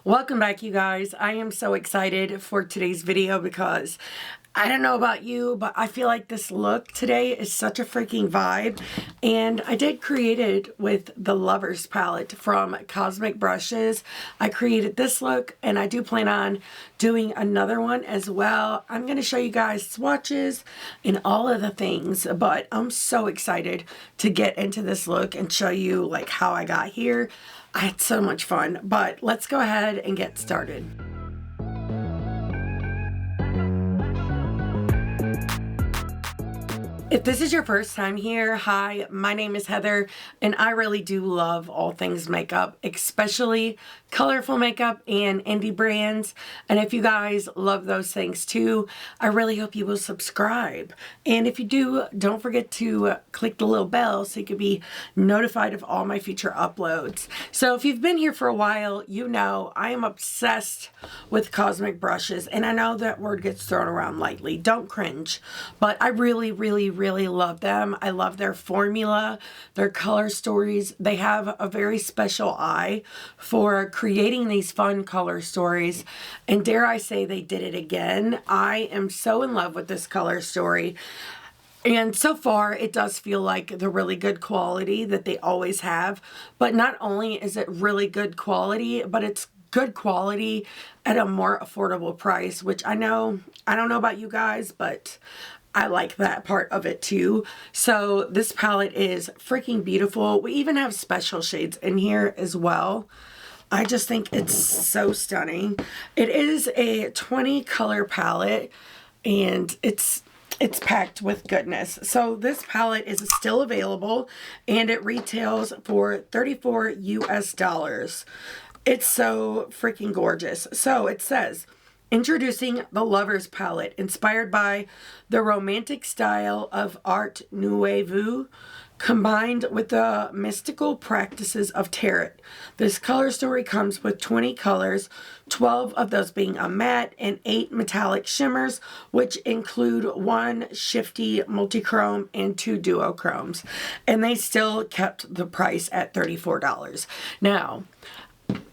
Welcome back, you guys. I am so excited for today's video because I don't know about you, but I feel like this look today is such a freaking vibe. And I did create it with the Lovers palette from Cosmic Brushes. I created this look and I do plan on doing another one as well. I'm going to show you guys swatches and all of the things, but I'm so excited to get into this look and show you like how I got here. I had so much fun, but let's go ahead and get started. If this is your first time here, hi, my name is Heather, and I really do love all things makeup, especially colorful makeup and indie brands. And if you guys love those things too, I really hope you will subscribe. And if you do, don't forget to click the little bell so you can be notified of all my future uploads. So if you've been here for a while, you know I am obsessed with Cosmic Brushes, and I know that word gets thrown around lightly. Don't cringe, but I really love them. I love their formula, their color stories. They have a very special eye for creating these fun color stories, and dare I say they did it again. I am so in love with this color story. And so far, it does feel like the really good quality that they always have. But not only is it really good quality, but it's good quality at a more affordable price, which I don't know about you guys, but I like that part of it too. So this palette is freaking beautiful. We even have special shades in here as well. I just think it's so stunning. It is a 20 color palette and it's packed with goodness. So this palette is still available and it retails for $34 US. It's so freaking gorgeous. So it says, introducing the Lovers palette, inspired by the romantic style of Art Nouveau, combined with the mystical practices of tarot. This color story comes with 20 colors, 12 of those being a matte and 8 metallic shimmers, which include 1 shifty multichrome and 2 duochromes. And they still kept the price at $34. Now,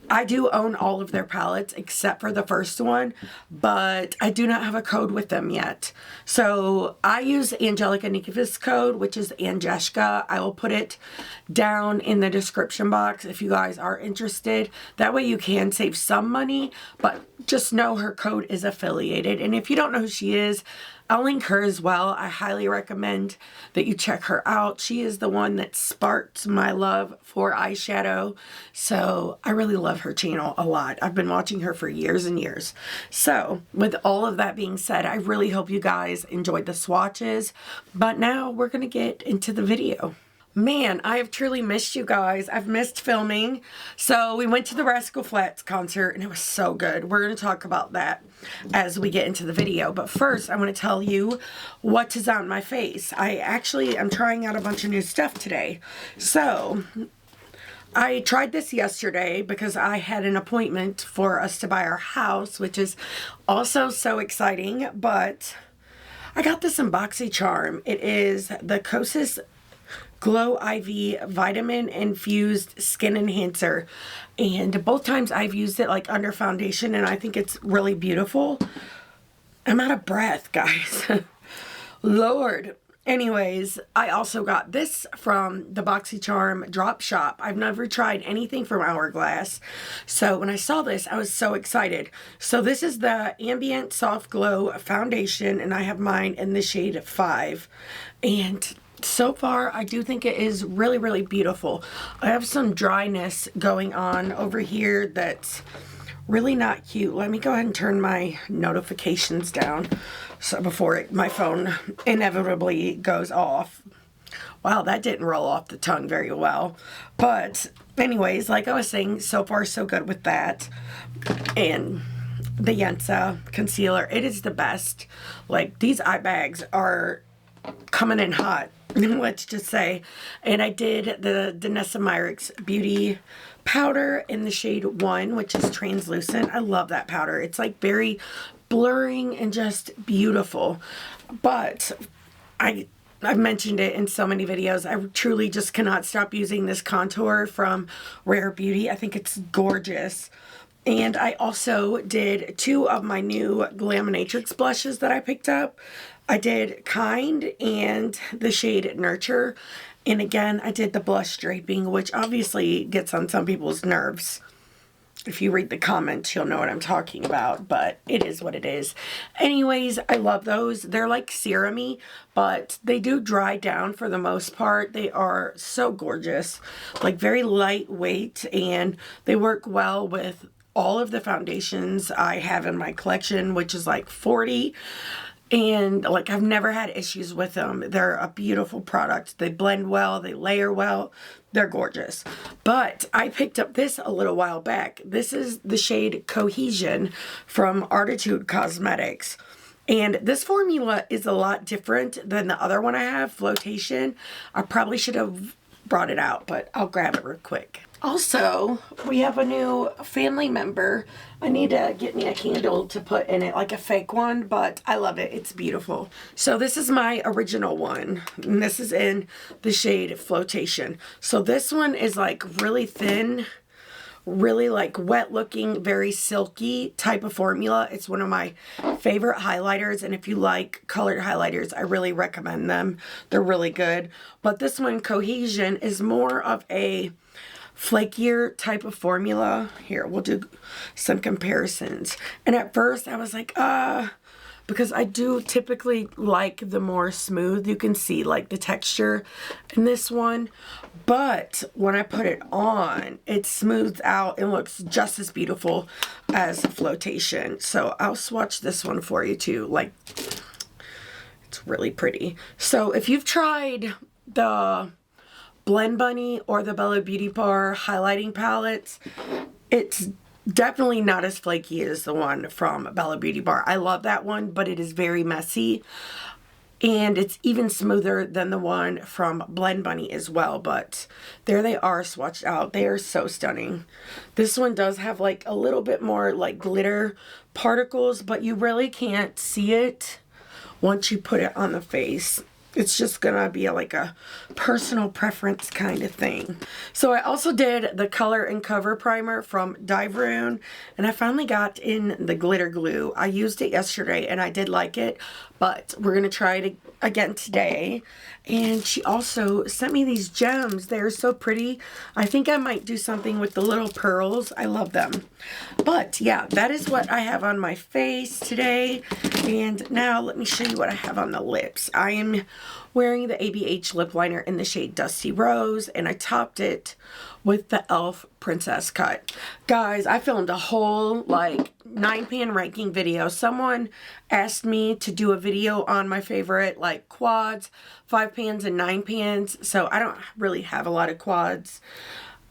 I do own all of their palettes except for the first one, but I do not have a code with them yet. So I use Angelica Nikifa's code, which is Angeshka. I will put it down in the description box if you guys are interested. That way you can save some money, but just know her code is affiliated. And if you don't know who she is, I'll link her as well. I highly recommend that you check her out. She is the one that sparked my love for eyeshadow. So I really love her channel a lot. I've been watching her for years and years. So with all of that being said, I really hope you guys enjoyed the swatches. But now we're going to get into the video. Man, I have truly missed you guys. I've missed filming. So we went to the Rascal Flatts concert and it was so good. We're going to talk about that as we get into the video. But first, I want to tell you what is on my face. I'm trying out a bunch of new stuff today. So I tried this yesterday because I had an appointment for us to buy our house, which is also so exciting. But I got this in BoxyCharm. It is the KOSAS Glow IV Vitamin Infused Skin Enhancer, and both times I've used it like under foundation and I think it's really beautiful. I'm out of breath, guys. Lord. Anyways, I also got this from the BoxyCharm drop shop. I've never tried anything from Hourglass, so when I saw this I was so excited. So this is the Ambient Soft Glow Foundation and I have mine in the shade 5, and so far, I do think it is really beautiful. I have some dryness going on over here that's really not cute. Let me go ahead and turn my notifications down so before my phone inevitably goes off. Wow, that didn't roll off the tongue very well. But anyways, like I was saying, so far so good with that. And the YENSA concealer, it is the best. Like, these eye bags are coming in hot, let's just say. And I did the DANESSA MYRICKS Beauty Powder in the shade 1, which is translucent. I love that powder. It's like very blurring and just beautiful. But I've mentioned it in so many videos. I truly just cannot stop using this contour from Rare Beauty. I think it's gorgeous. And I also did 2 of my new GLAMINATRIX blushes that I picked up. I did Kind and the shade Nurture. And again, I did the blush draping, which obviously gets on some people's nerves. If you read the comments, you'll know what I'm talking about, but it is what it is. Anyways, I love those. They're like serum-y, but they do dry down for the most part. They are so gorgeous, like very lightweight, and they work well with all of the foundations I have in my collection, which is like 40. And like I've never had issues with them. They're a beautiful product. They blend well, they layer well, they're gorgeous. But I picked up this a little while back. This is the shade Cohesion from Arttitude Cosmetics. And this formula is a lot different than the other one I have, Flotation. I probably should have brought it out, but I'll grab it real quick. Also, we have a new family member. I need to get me a candle to put in it, like a fake one, but I love it. It's beautiful. So this is my original one, and this is in the shade Flotation. So this one is like really thin, really like wet looking, very silky type of formula. It's one of my favorite highlighters, and if you like colored highlighters, I really recommend them. They're really good. But this one, Cohesion, is more of a flakier type of formula. Here, we'll do some comparisons. And at first I was like, because I do typically like the more smooth. You can see like the texture in this one. But when I put it on, it smooths out and looks just as beautiful as Flotation. So I'll swatch this one for you too. Like, it's really pretty. So if you've tried the Blend Bunny or the Bella Beauty Bar highlighting palettes, it's definitely not as flaky as the one from Bella Beauty Bar. I love that one, but it is very messy. And it's even smoother than the one from Blend Bunny as well. But there they are swatched out. They are so stunning. This one does have like a little bit more like glitter particles, but you really can't see it once you put it on the face. It's just gonna be like a personal preference kind of thing. So I also did the Color and Cover Primer from DIEVERUNE, and I finally got in the glitter glue. I used it yesterday and I did like it, but we're gonna try it again today. And she also sent me these gems. They're so pretty. I think I might do something with the little pearls. I love them. But yeah, that is what I have on my face today. And now let me show you what I have on the lips. I am wearing the ABH lip liner in the shade Dusty Rose, and I topped it with the e.l.f. Princess Cut. Guys, I filmed a whole like 9-pan ranking video. Someone asked me to do a video on my favorite like quads, 5-pans and 9-pans. So I don't really have a lot of quads.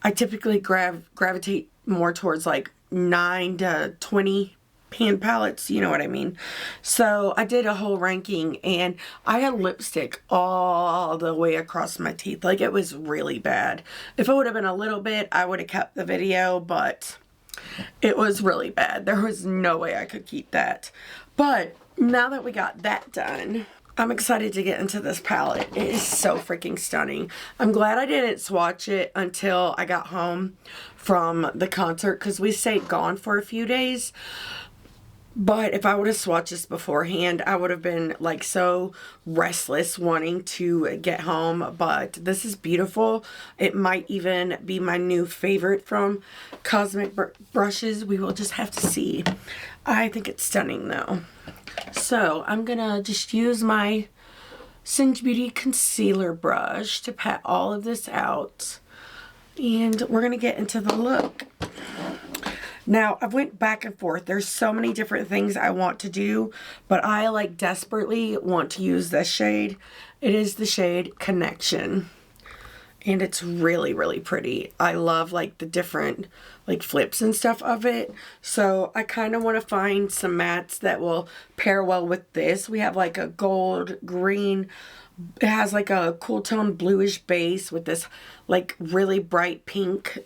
I typically gravitate more towards like 9 to 20 pan palettes, you know what I mean. So I did a whole ranking, and I had lipstick all the way across my teeth. Like, it was really bad. If it would have been a little bit, I would have kept the video, but it was really bad. There was no way I could keep that. But now that we got that done, I'm excited to get into this palette. It is so freaking stunning. I'm glad I didn't swatch it until I got home from the concert, because we stayed gone for a few days. But if I would have swatched this beforehand, I would have been like so restless wanting to get home. But this is beautiful. It might even be my new favorite from Cosmic Brushes. We will just have to see. I think it's stunning though. So I'm gonna just use my Singe Beauty concealer brush to pat all of this out. And we're gonna get into the look. Now, I went back and forth. There's so many different things I want to do, but I like desperately want to use this shade. It is the shade Connection, and it's really, really pretty. I love like the different like flips and stuff of it. So I kind of want to find some mattes that will pair well with this. We have like a gold, green. It has like a cool tone bluish base with this like really bright pink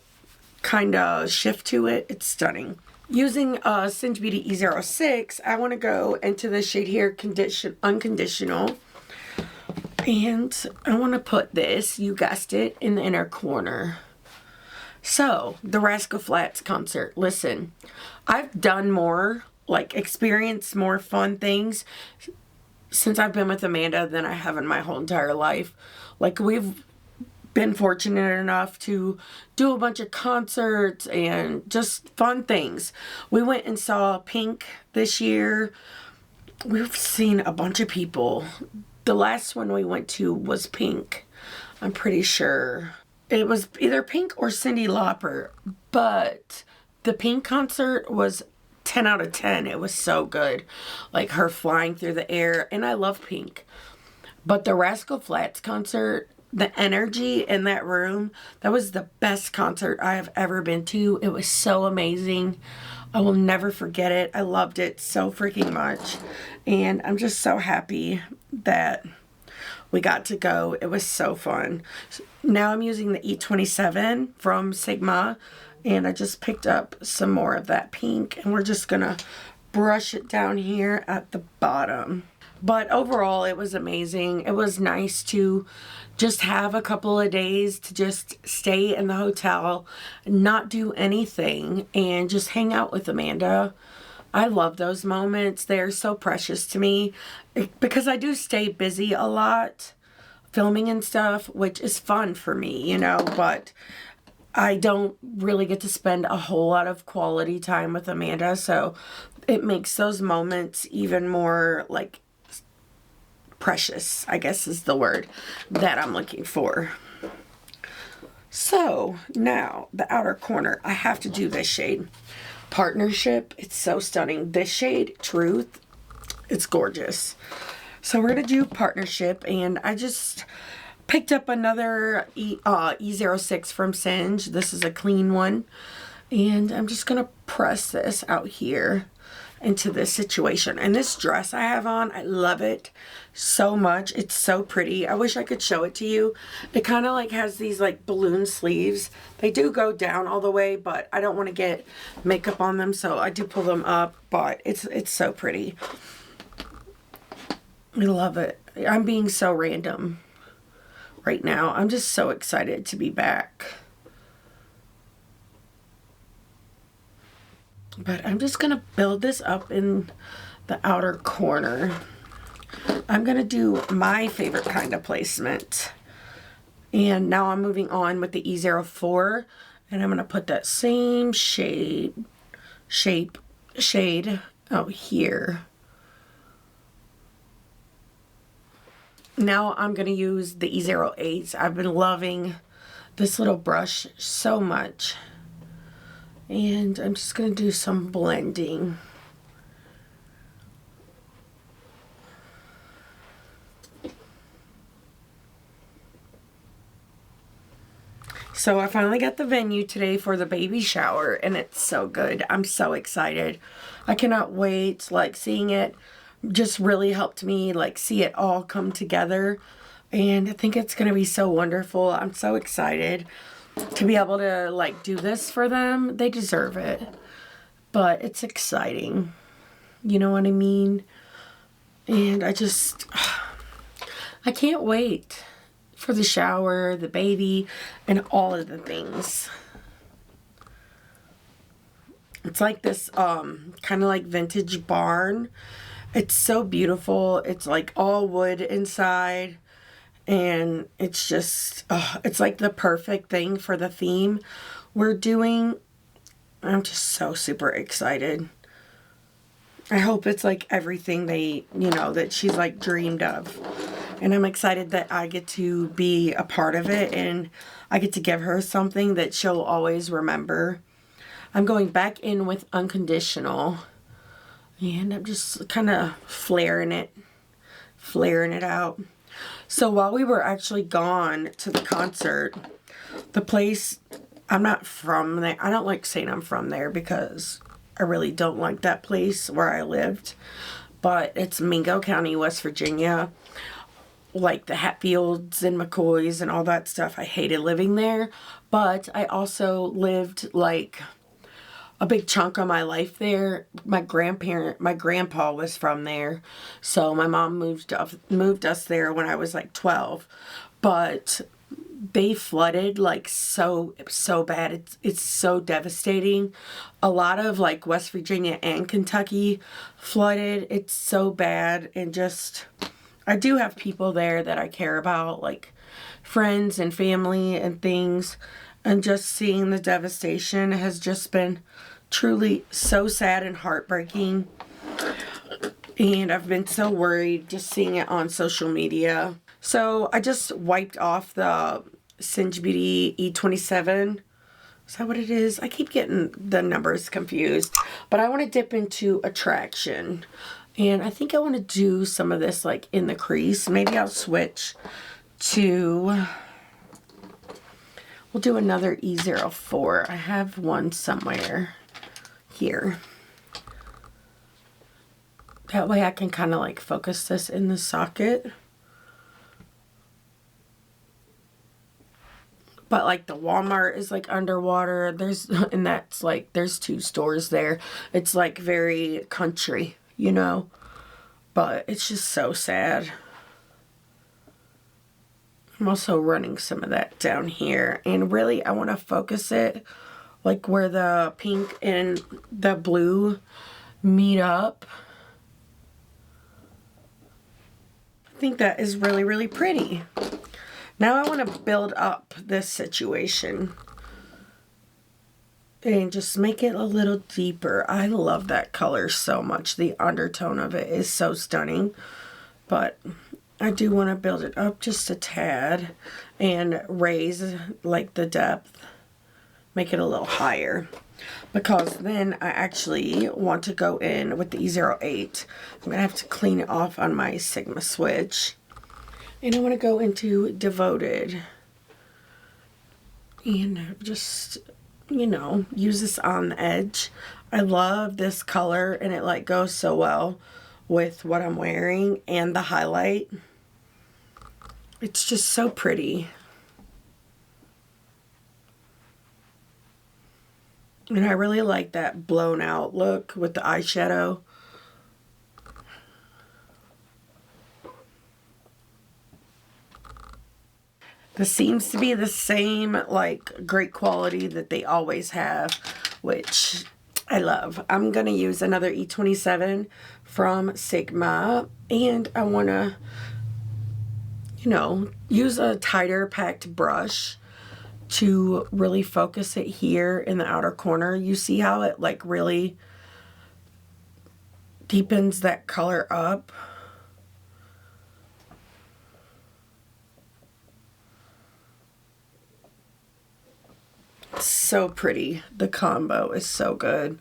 kind of shift to it. It's stunning. Using Singe Beauty E06, I want to go into the shade here, Unconditional. And I want to put this, you guessed it, in the inner corner. So, the Rascal Flatts concert. Listen, I've done more, like, experienced more fun things since I've been with Amanda than I have in my whole entire life. Like, we've been fortunate enough to do a bunch of concerts and just fun things. We went and saw Pink this year. We've seen a bunch of people. The last one we went to was Pink. I'm pretty sure. It was either Pink or Cyndi Lauper, but the Pink concert was 10 out of 10. It was so good. Like her flying through the air, and I love Pink. But the Rascal Flatts concert, the energy in that room, that was the best concert I have ever been to. It was so amazing. I will never forget it. I loved it so freaking much. And I'm just so happy that we got to go. It was so fun. Now I'm using the E27 from Sigma, and I just picked up some more of that pink, and we're just gonna brush it down here at the bottom. But overall, it was amazing. It was nice to just have a couple of days to just stay in the hotel, not do anything, and just hang out with Amanda. I love those moments. They're so precious to me because I do stay busy a lot filming and stuff, which is fun for me, you know, but I don't really get to spend a whole lot of quality time with Amanda, so it makes those moments even more, like, precious, I guess is the word that I'm looking for. So, now, the outer corner. I have to do this shade. Partnership. It's so stunning. This shade, Truth, it's gorgeous. So, we're going to do Partnership, and I just picked up another E06 from Singe. This is a clean one. And I'm just going to press this out here into this situation. And this dress I have on, I love it so much. It's so pretty. I wish I could show it to you. It kind of like has these like balloon sleeves. They do go down all the way, but I don't want to get makeup on them, so I do pull them up, but it's so pretty. I love it. I'm being so random right now. I'm just so excited to be back. But I'm just going to build this up in the outer corner. I'm going to do my favorite kind of placement. And now I'm moving on with the E04. And I'm going to put that same shade out here. Now I'm going to use the E08. I've been loving this little brush so much. And I'm just going to do some blending. So I finally got the venue today for the baby shower, and it's so good. I'm so excited. I cannot wait. Like, seeing it just really helped me, like, see it all come together. And I think it's going to be so wonderful. I'm so excited to be able to, like, do this for them. They deserve it. But it's exciting. You know what I mean? And I can't wait for the shower, the baby, and all of the things. It's like this kind of like vintage barn. It's so beautiful. It's like all wood inside. And it's just, it's like the perfect thing for the theme we're doing. I'm just so super excited. I hope it's like everything they, you know, that she's like dreamed of. And I'm excited that I get to be a part of it, and I get to give her something that she'll always remember. I'm going back in with Unconditional, and I'm just kind of flaring it out. So while we were actually gone to the concert, the place, I'm not from there. I don't like saying I'm from there because I really don't like that place where I lived. But it's Mingo County, West Virginia. Like the Hatfields and McCoys and all that stuff. I hated living there. But I also lived like a big chunk of my life there. My grandpa was from there. So my mom moved us there when I was like 12. But they flooded like so bad. It's so devastating. A lot of like West Virginia and Kentucky flooded. It's so bad. And just, I do have people there that I care about, like friends and family and things. And just seeing the devastation has just been truly so sad and heartbreaking. And I've been so worried just seeing it on social media. So I just wiped off the Singe Beauty E27. Is that what it is? I keep getting the numbers confused. But I want to dip into Attraction. And I think I want to do some of this like in the crease. Maybe I'll switch to... We'll do another E04. I have one somewhere here. That way I can kind of like focus this in the socket. But like the Walmart is like underwater. And that's like, there's 2 stores there. It's like very country, you know. But it's just so sad. I'm also running some of that down here. And really I want to focus it like where the pink and the blue meet up. I think that is really, really pretty. Now I want to build up this situation and just make it a little deeper. I love that color so much. The undertone of it is so stunning. But I do want to build it up just a tad and raise like the depth. Make it a little higher. Because then I actually want to go in with the E08. I'm going to have to clean it off on my Sigma switch. And I want to go into Devoted. And just, you know, use this on the edge. I love this color and it like goes so well with what I'm wearing and the highlight. It's just so pretty. And I really like that blown out look with the eyeshadow. This seems to be the same, like, great quality that they always have, which I love. I'm going to use another E27 from Sigma. And I want to, you know, use a tighter packed brush to really focus it here in the outer corner. You see how it like really deepens that color up. It's so pretty. The combo is so good.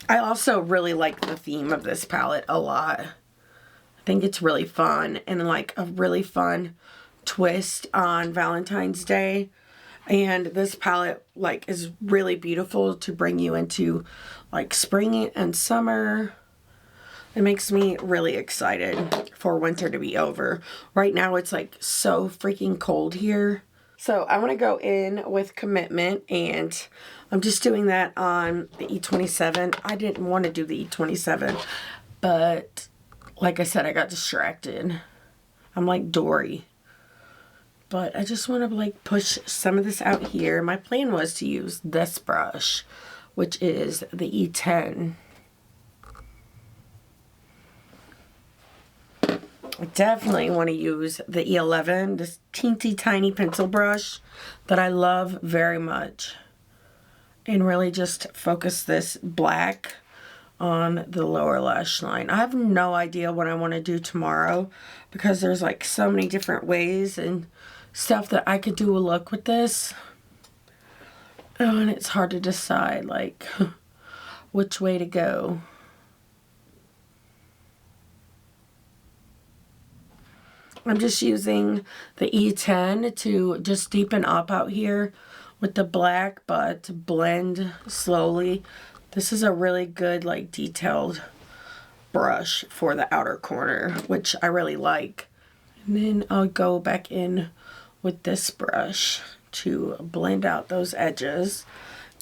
I also really like the theme of this palette a lot. I think it's really fun and like a really fun twist on Valentine's Day. And this palette like is really beautiful to bring you into like spring and summer. It makes me really excited for winter to be over. Right now it's like so freaking cold here. So I want to go in with Commitment, and I'm just doing that on the E27. I didn't want to do the E27, but like I said, I got distracted. I'm like Dory. But I just want to like push some of this out here. My plan was to use this brush, which is the E10. I definitely want to use the E11, this teensy tiny pencil brush that I love very much. And really just focus this black on the lower lash line. I have no idea what I want to do tomorrow because there's like so many different ways and stuff that I could do a look with this. Oh, and it's hard to decide like which way to go. I'm just using the E10 to just deepen up out here with the black, but blend slowly. This is a really good, like, detailed brush for the outer corner, which I really like. And then I'll go back in with this brush to blend out those edges.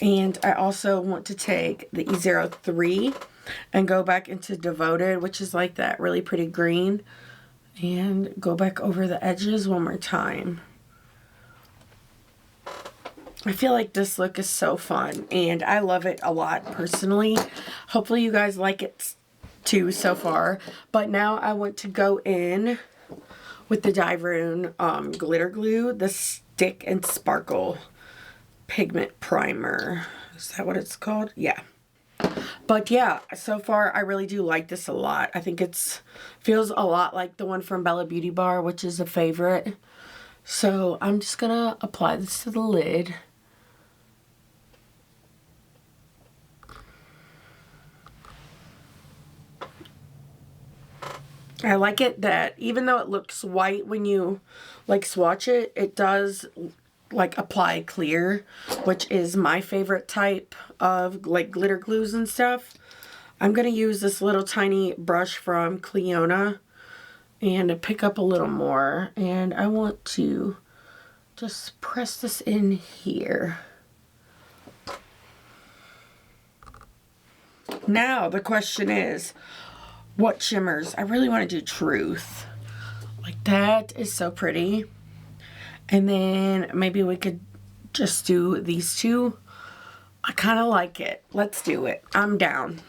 And I also want to take the E03 and go back into Devoted, which is like that really pretty green. And go back over the edges one more time. I feel like this look is so fun, and I love it a lot personally. Hopefully you guys like it too so far. But now I want to go in with the DIEVERUNE glitter glue, the Stick and Sparkle Pigment Primer. Is that what it's called? Yeah. But yeah, so far I really do like this a lot. I think it's feels a lot like the one from Bella Beauty Bar, which is a favorite. So I'm just gonna apply this to the lid. I like it that even though it looks white when you like swatch it, it does like apply clear, which is my favorite type of like glitter glues and stuff. I'm going to use this little tiny brush from Cleona and pick up a little more, and I want to just press this in here. Now the question is, what shimmers? I really want to do Truth. Like, that is so pretty. And then maybe we could just do these two. I kind of like it. Let's do it. I'm down.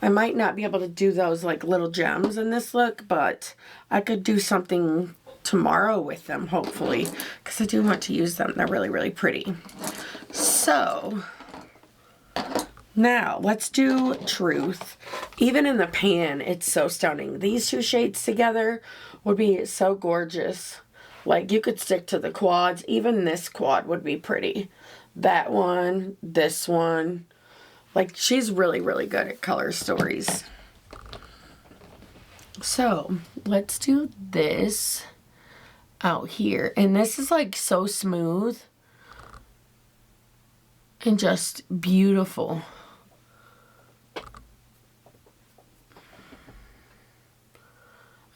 I might not be able to do those like little gems in this look, but I could do something tomorrow with them, hopefully, because I do want to use them. They're really, really pretty. So now, let's do Truth. Even in the pan, it's so stunning. These two shades together would be so gorgeous. Like, you could stick to the quads. Even this quad would be pretty. That one, this one. Like, she's really, really good at color stories. So, let's do this out here. And this is, like, so smooth and just beautiful.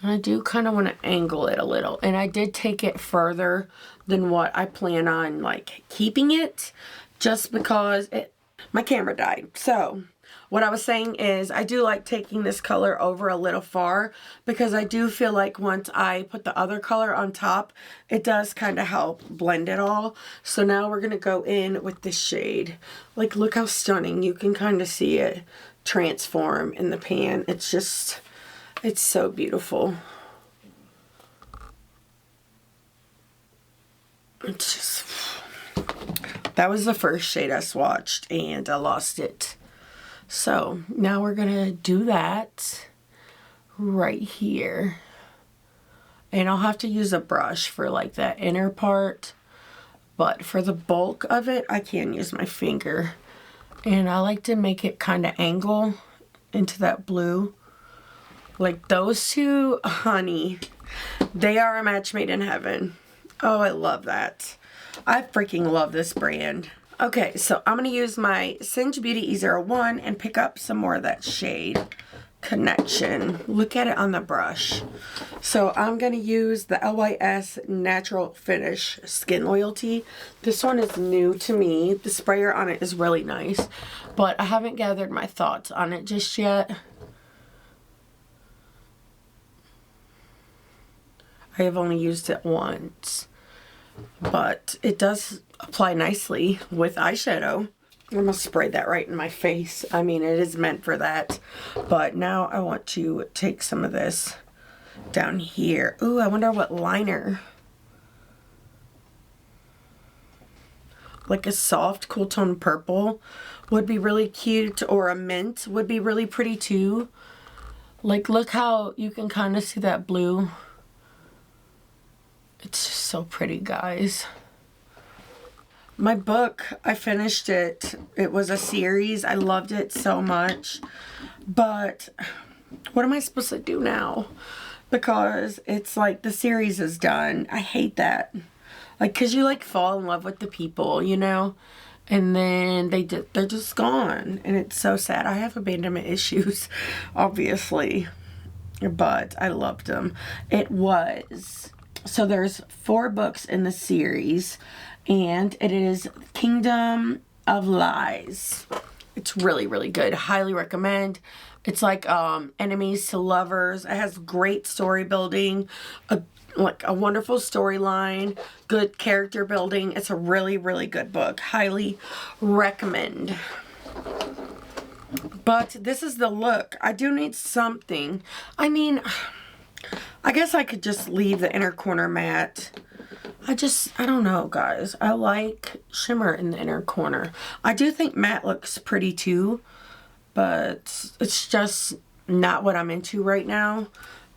And I do kind of want to angle it a little. And I did take it further than what I plan on, like, keeping it. Just because my camera died. So, what I was saying is, I do like taking this color over a little far. Because I do feel like once I put the other color on top, it does kind of help blend it all. So now we're going to go in with this shade. Like, look how stunning. You can kind of see it transform in the pan. It's just... it's so beautiful. It's just... that was the first shade I swatched and I lost it. So now we're going to do that right here. And I'll have to use a brush for like that inner part. But for the bulk of it, I can use my finger. And I like to make it kind of angle into that blue. Like those two, honey, they are a match made in heaven. Oh, I love that. I freaking love this brand. Okay, so I'm going to use my Singe Beauty E01 and pick up some more of that shade Connection. Look at it on the brush. So I'm going to use the LYS Natural Finish Skin Loyalty. This one is new to me. The sprayer on it is really nice, but I haven't gathered my thoughts on it just yet. I have only used it once, but it does apply nicely with eyeshadow. I'm going to spray that right in my face. I mean, it is meant for that. But now I want to take some of this down here. Ooh, I wonder what liner. Like a soft cool tone purple would be really cute, or a mint would be really pretty too. Like, look how you can kind of see that blue. It's just so pretty, guys. My book, I finished it. It was a series. I loved it so much. But what am I supposed to do now? Because it's like the series is done. I hate that. Like, because you like fall in love with the people, you know? And then they're just gone. And it's so sad. I have abandonment issues, obviously. But I loved them. It was... So there's 4 books in the series, and it is Kingdom of Lies. It's really, really good. Highly recommend. It's like enemies to lovers. It has great story building, a like a wonderful storyline, good character building. It's a really, really good book. Highly recommend. But this is the look. I do need something. I mean, I guess I could just leave the inner corner matte. I don't know, guys. I like shimmer in the inner corner. I do think matte looks pretty too, but it's just not what I'm into right now.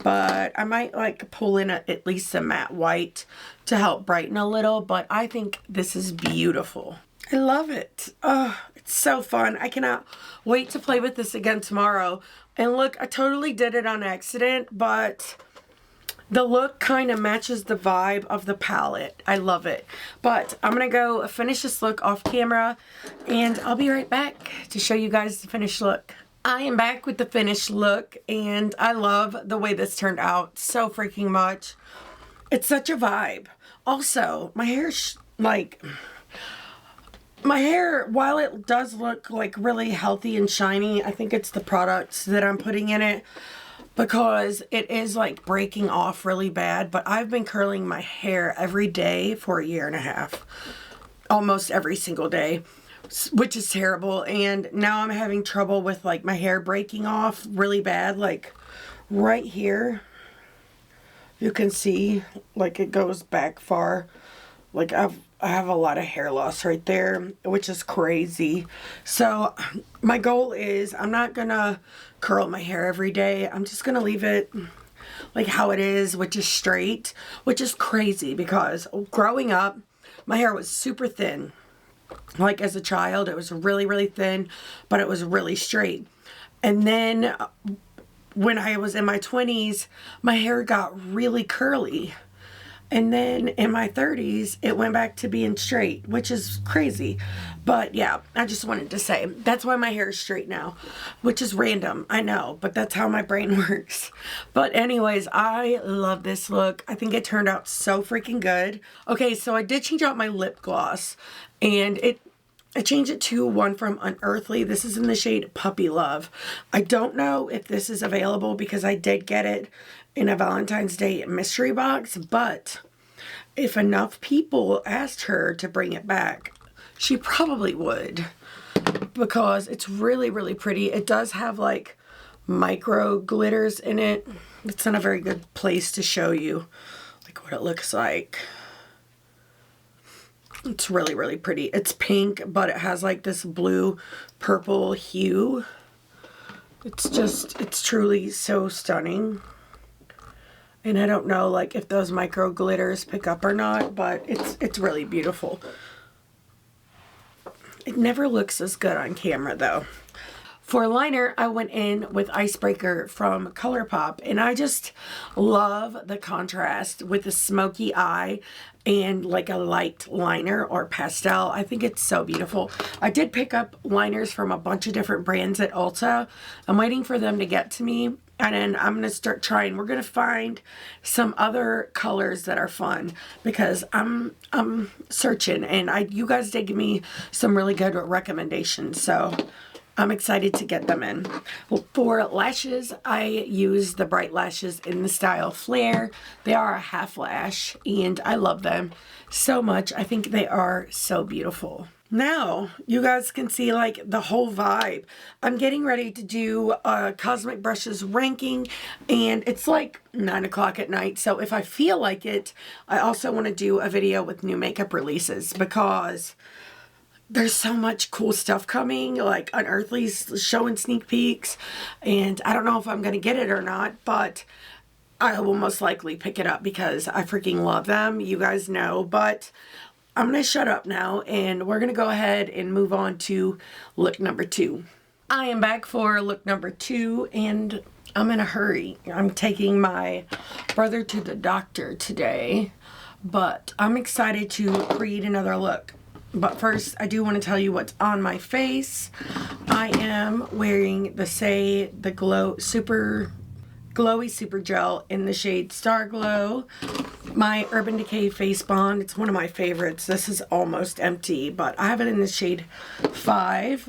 But I might like pull in at least a matte white to help brighten a little. But I think this is beautiful. I love it. Oh, it's so fun. I cannot wait to play with this again tomorrow. And look, I totally did it on accident, but the look kind of matches the vibe of the palette. I love it. But I'm going to go finish this look off camera, and I'll be right back to show you guys the finished look. I am back with the finished look, and I love the way this turned out so freaking much. It's such a vibe. Also, my hair's like... My hair, while it does look like really healthy and shiny, I think it's the products that I'm putting in it, because it is like breaking off really bad. But I've been curling my hair every day for a year and a half, almost every single day, which is terrible. And now I'm having trouble with like my hair breaking off really bad. Like right here, you can see like it goes back far. Like I have a lot of hair loss right there, which is crazy. So my goal is I'm not gonna curl my hair every day. I'm just gonna leave it like how it is, which is straight, which is crazy because growing up, my hair was super thin. Like as a child, it was really, really thin, but it was really straight. And then when I was in my 20s, my hair got really curly. And then in my 30s, it went back to being straight, which is crazy. But yeah, I just wanted to say, that's why my hair is straight now, which is random, I know, but that's how my brain works. But anyways, I love this look. I think it turned out so freaking good. Okay, so I did change out my lip gloss, and I changed it to one from Unearthly. This is in the shade Puppy Love. I don't know if this is available because I did get it in a Valentine's Day mystery box, but if enough people asked her to bring it back, she probably would, because it's really, really pretty. It does have like micro glitters in it. It's in a very good place to show you like what it looks like. It's really, really pretty. It's pink, but it has like this blue purple hue. It's truly so stunning. And I don't know like if those micro glitters pick up or not, but it's really beautiful. It never looks as good on camera though. For liner, I went in with Icebreaker from ColourPop, and I just love the contrast with the smoky eye and like a light liner or pastel. I think it's so beautiful. I did pick up liners from a bunch of different brands at Ulta. I'm waiting for them to get to me, and then I'm going to start trying. We're going to find some other colors that are fun because I'm searching, and you guys did give me some really good recommendations, so I'm excited to get them in. Well, for lashes, I use the Bright Lashes in the style Flare. They are a half lash, and I love them so much. I think they are so beautiful. Now, you guys can see like the whole vibe. I'm getting ready to do a Cosmic Brushes ranking, and it's like 9 o'clock at night. So if I feel like it, I also want to do a video with new makeup releases because there's so much cool stuff coming, like Unearthly's showing sneak peeks, and I don't know if I'm going to get it or not, but I will most likely pick it up because I freaking love them. You guys know, but I'm going to shut up now, and we're going to go ahead and move on to look number 2. I am back for look number 2, and I'm in a hurry. I'm taking my brother to the doctor today, but I'm excited to create another look. But first, I do want to tell you what's on my face. I am wearing the Glow Super Glowy Super Gel in the shade Star Glow. My Urban Decay Face Bond. It's one of my favorites. This is almost empty, but I have it in the shade 5.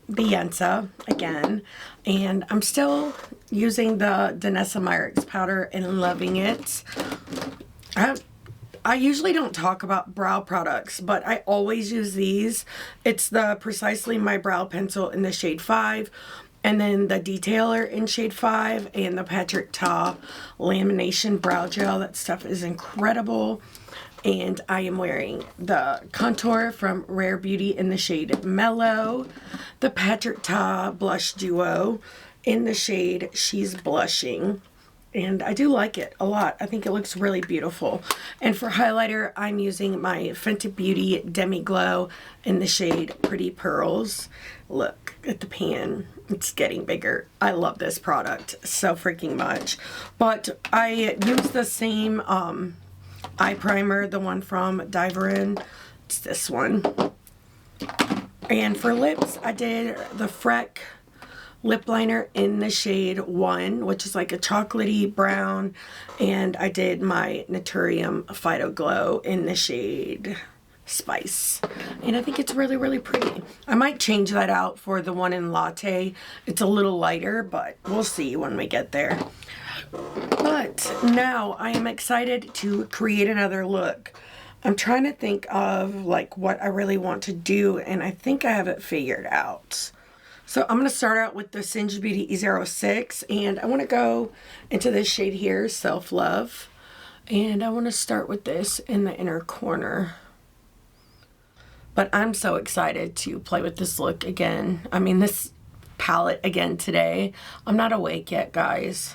The YENSA again. And I'm still using the DANESSA MYRICKS powder and loving it. I usually don't talk about brow products, but I always use these. It's the Precisely My Brow Pencil in the shade 5, and then the Detailer in shade 5, and the Patrick Ta Lamination Brow Gel. That stuff is incredible. And I am wearing the contour from Rare Beauty in the shade Mellow, the Patrick Ta Blush Duo in the shade She's Blushing. And I do like it a lot. I think it looks really beautiful. And for highlighter, I'm using my Fenty Beauty Demi Glow in the shade Pretty Pearls. Look at the pan. It's getting bigger. I love this product so freaking much. But I use the same eye primer, the one from DIEVERUNE. It's this one. And for lips, I did the Freck lip liner in the shade 1, which is like a chocolatey brown, and I did my Naturium Phyto Glow in the shade Spice, and I think it's really, really pretty. I might change that out for the one in Latte. It's a little lighter, but we'll see when we get there. But now I am excited to create another look. I'm trying to think of like what I really want to do, and I think I have it figured out. So I'm going to start out with the Singe Beauty E06, and I want to go into this shade here, Self Love. And I want to start with this in the inner corner. But I'm so excited to play with this look again. I mean, this palette again today. I'm not awake yet, guys.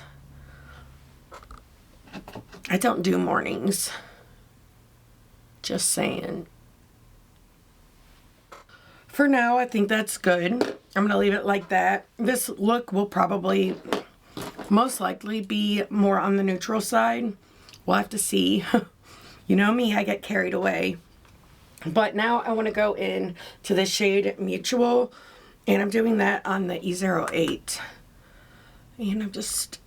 I don't do mornings. Just saying. For now, I think that's good. I'm going to leave it like that. This look will probably, most likely, be more on the neutral side. We'll have to see. You know me, I get carried away. But now I want to go in to the shade Mutual, and I'm doing that on the E08. And I'm just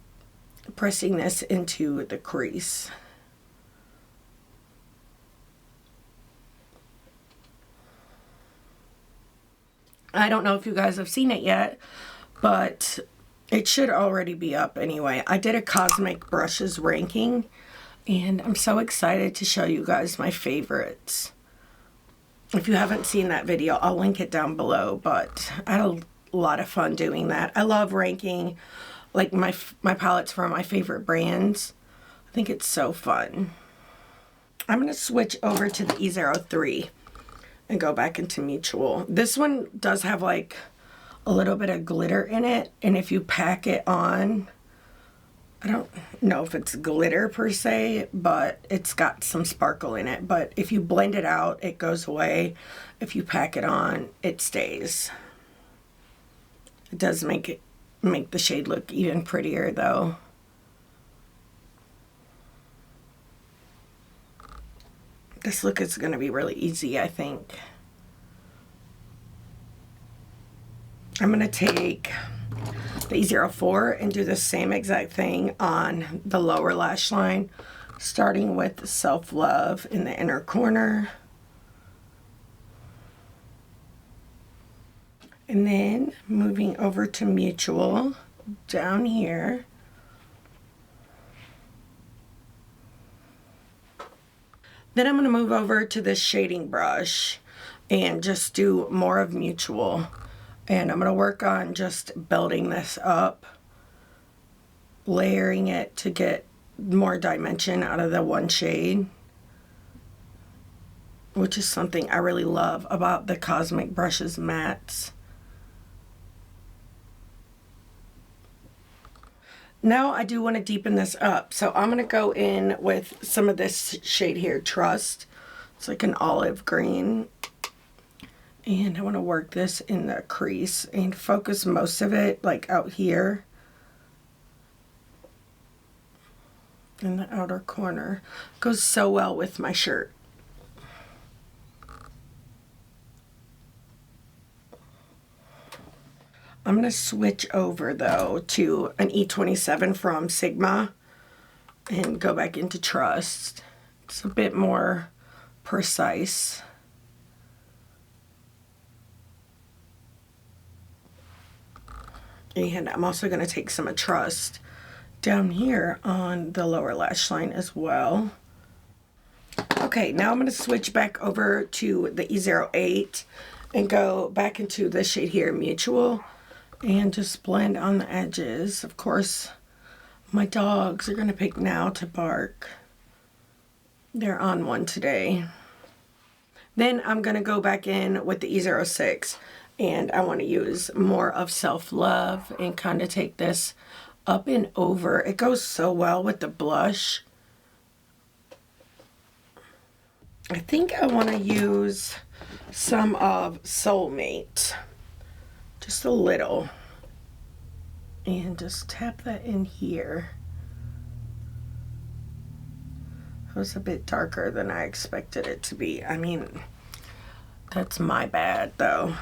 pressing this into the crease. I don't know if you guys have seen it yet, but it should already be up anyway. I did a Cosmic Brushes ranking, and I'm so excited to show you guys my favorites. If you haven't seen that video, I'll link it down below, but I had a lot of fun doing that. I love ranking like my palettes for my favorite brands. I think it's so fun. I'm going to switch over to the E03 and go back into Mutual. This one does have like a little bit of glitter in it, and if you pack it on, I don't know if it's glitter per se, but it's got some sparkle in it. But if you blend it out, it goes away. If you pack it on, it stays. It does make the shade look even prettier though. This look is going to be really easy, I think. I'm going to take the E04 and do the same exact thing on the lower lash line, starting with Self Love in the inner corner. And then moving over to Mutual down here. Then I'm going to move over to this shading brush and just do more of Mutual. And I'm going to work on just building this up, layering it to get more dimension out of the one shade, which is something I really love about the Cosmic Brushes mattes. Now I do want to deepen this up, so I'm going to go in with some of this shade here, Trust. It's like an olive green. And I want to work this in the crease and focus most of it like out here in the outer corner. Goes so well with my shirt. I'm going to switch over though to an E27 from Sigma and go back into Trust. It's a bit more precise. And I'm also going to take some of Trust down here on the lower lash line as well. Okay, now I'm going to switch back over to the E08 and go back into the shade here, Mutual, and just blend on the edges. Of course, my dogs are going to pick now to bark. They're on one today. Then I'm going to go back in with the E06, and I want to use more of Self Love and kind of take this up and over. It goes so well with the blush. I think I want to use some of Soulmate, just a little, and just tap that in here. It was a bit darker than I expected it to be. I mean, that's my bad though.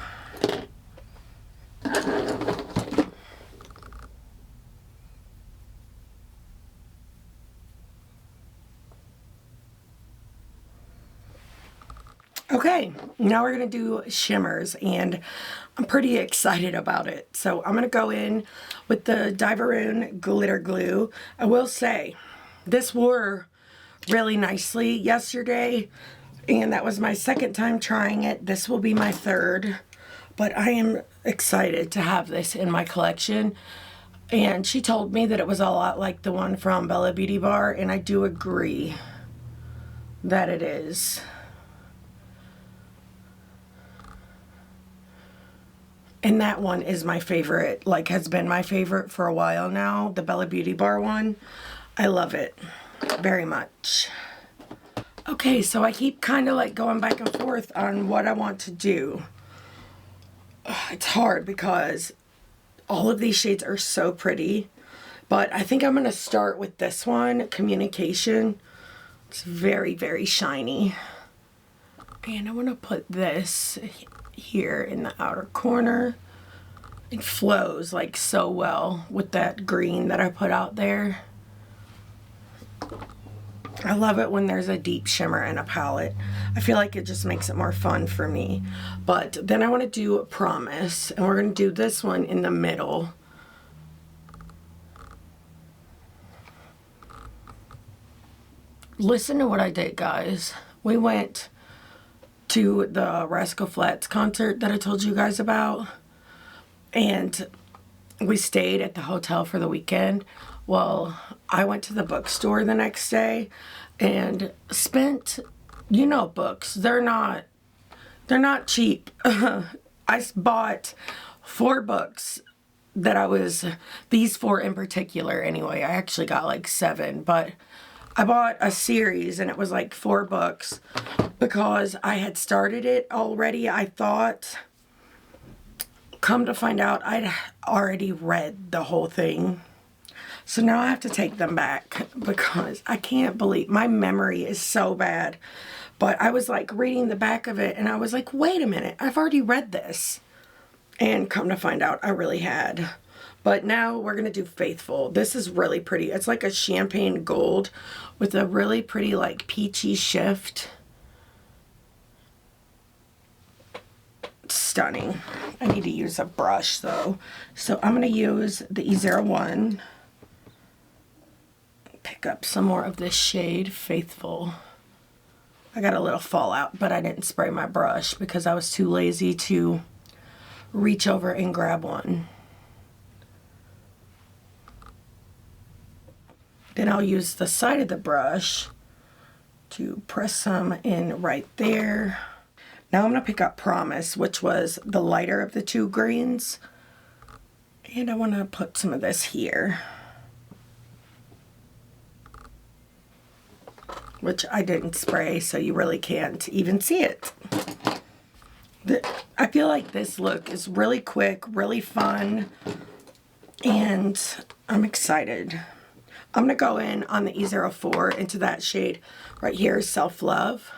Okay, now we're going to do shimmers, and I'm pretty excited about it. So I'm going to go in with the DIEVERUNE Glitter Glue. I will say, this wore really nicely yesterday, and that was my second time trying it. This will be my third, but I am excited to have this in my collection. And she told me that it was a lot like the one from Bella Beauty Bar, and I do agree that it is. And that one is my favorite, like has been my favorite for a while now, the Bella Beauty Bar one. I love it very much. Okay, so I keep kind of like going back and forth on what I want to do. It's hard because all of these shades are so pretty, but I think I'm going to start with this one, Communication. It's very, very shiny. And I want to put this here in the outer corner. It flows like so well with that green that I put out there. I love it when there's a deep shimmer in a palette. I feel like it just makes it more fun for me. But then I want to do Promise, and we're going to do this one in the middle. Listen to what I did, guys. We went to the Rascal Flatts concert that I told you guys about, and we stayed at the hotel for the weekend. Well, I went to the bookstore the next day and spent, you know, books, they're not cheap. I bought 4 books that these 4 in particular anyway. I actually got like 7, but I bought a series and it was like 4 books because I had started it already. I thought, come to find out, I'd already read the whole thing. So now I have to take them back because I can't believe, my memory is so bad. But I was like reading the back of it and I was like, wait a minute, I've already read this. And come to find out, I really had. But now we're going to do Faithful. This is really pretty. It's like a champagne gold with a really pretty like peachy shift. Stunning. I need to use a brush though. So I'm going to use the E01. Pick up some more of this shade, Faithful. I got a little fallout, but I didn't spray my brush because I was too lazy to reach over and grab one. Then I'll use the side of the brush to press some in right there. Now I'm going to pick up Promise, which was the lighter of the 2 greens. And I want to put some of this here, which I didn't spray, so you really can't even see it. I feel like this look is really quick, really fun, and I'm excited. I'm going to go in on the E04 into that shade right here, Self Love,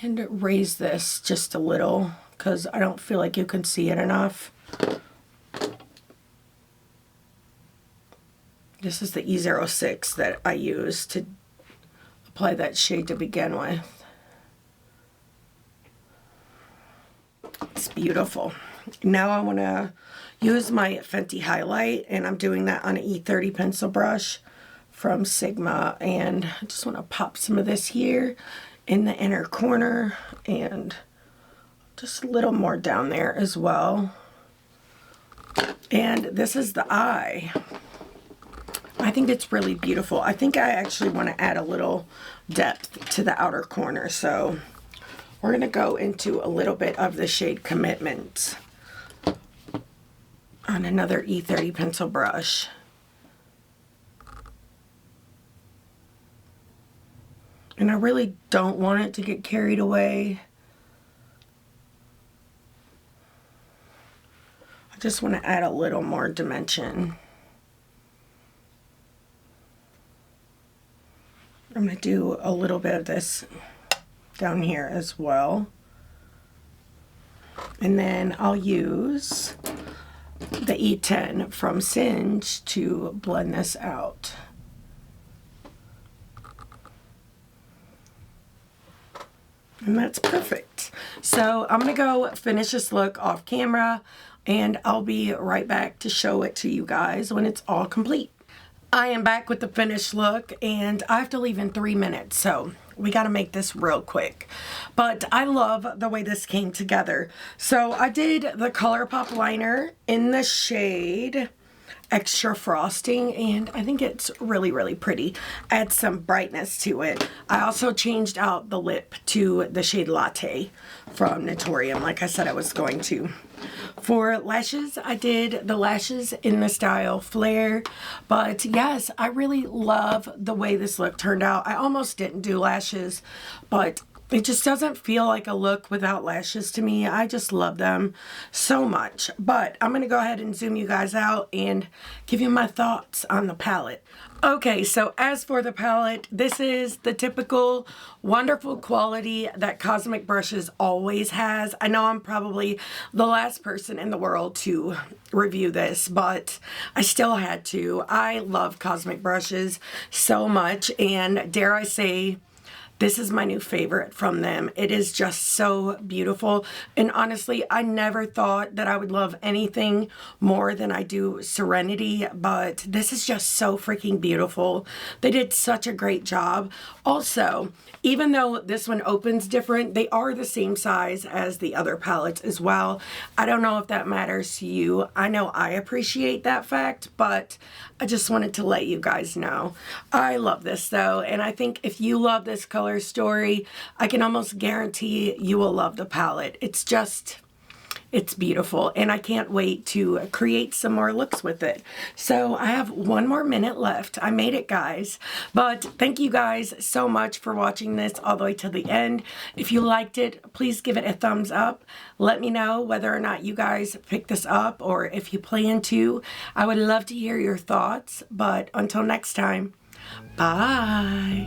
and raise this just a little because I don't feel like you can see it enough. This is the E06 that I used to apply that shade to begin with. It's beautiful. Now I want to use my Fenty highlight, and I'm doing that on an E30 pencil brush from Sigma, and I just want to pop some of this here in the inner corner and just a little more down there as well. And this is the eye. I think it's really beautiful. I think I actually want to add a little depth to the outer corner, so we're going to go into a little bit of the shade Commitment on another E30 pencil brush. And I really don't want it to get carried away. I just want to add a little more dimension. I'm going to do a little bit of this down here as well. And then I'll use the E10 from Singe to blend this out. And that's perfect. So I'm going to go finish this look off camera, and I'll be right back to show it to you guys when it's all complete. I am back with the finished look, and I have to leave in 3 minutes, so we got to make this real quick. But I love the way this came together. So I did the ColourPop liner in the shade Extra Frosting, and I think it's really, really pretty. Add some brightness to it. I also changed out the lip to the shade Latte from Naturium, like I said I was going to. For lashes, I did the lashes in the style Flare, but yes, I really love the way this look turned out. I almost didn't do lashes, but it just doesn't feel like a look without lashes to me. I just love them so much. But I'm going to go ahead and zoom you guys out and give you my thoughts on the palette. Okay, so as for the palette, this is the typical wonderful quality that Cosmic Brushes always has. I know I'm probably the last person in the world to review this, but I still had to. I love Cosmic Brushes so much, and dare I say, this is my new favorite from them. It is just so beautiful. And honestly, I never thought that I would love anything more than I do Serenity, but this is just so freaking beautiful. They did such a great job. Also, even though this one opens different, they are the same size as the other palettes as well. I don't know if that matters to you. I know I appreciate that fact, but I just wanted to let you guys know. I love this though, and I think if you love this color story, I can almost guarantee you will love the palette. It's beautiful, and I can't wait to create some more looks with it. So I have 1 more minute left. I made it, guys. But thank you guys so much for watching this all the way to the end. If you liked it, please give it a thumbs up. Let me know whether or not you guys pick this up or if you plan to. I would love to hear your thoughts. But until next time, bye.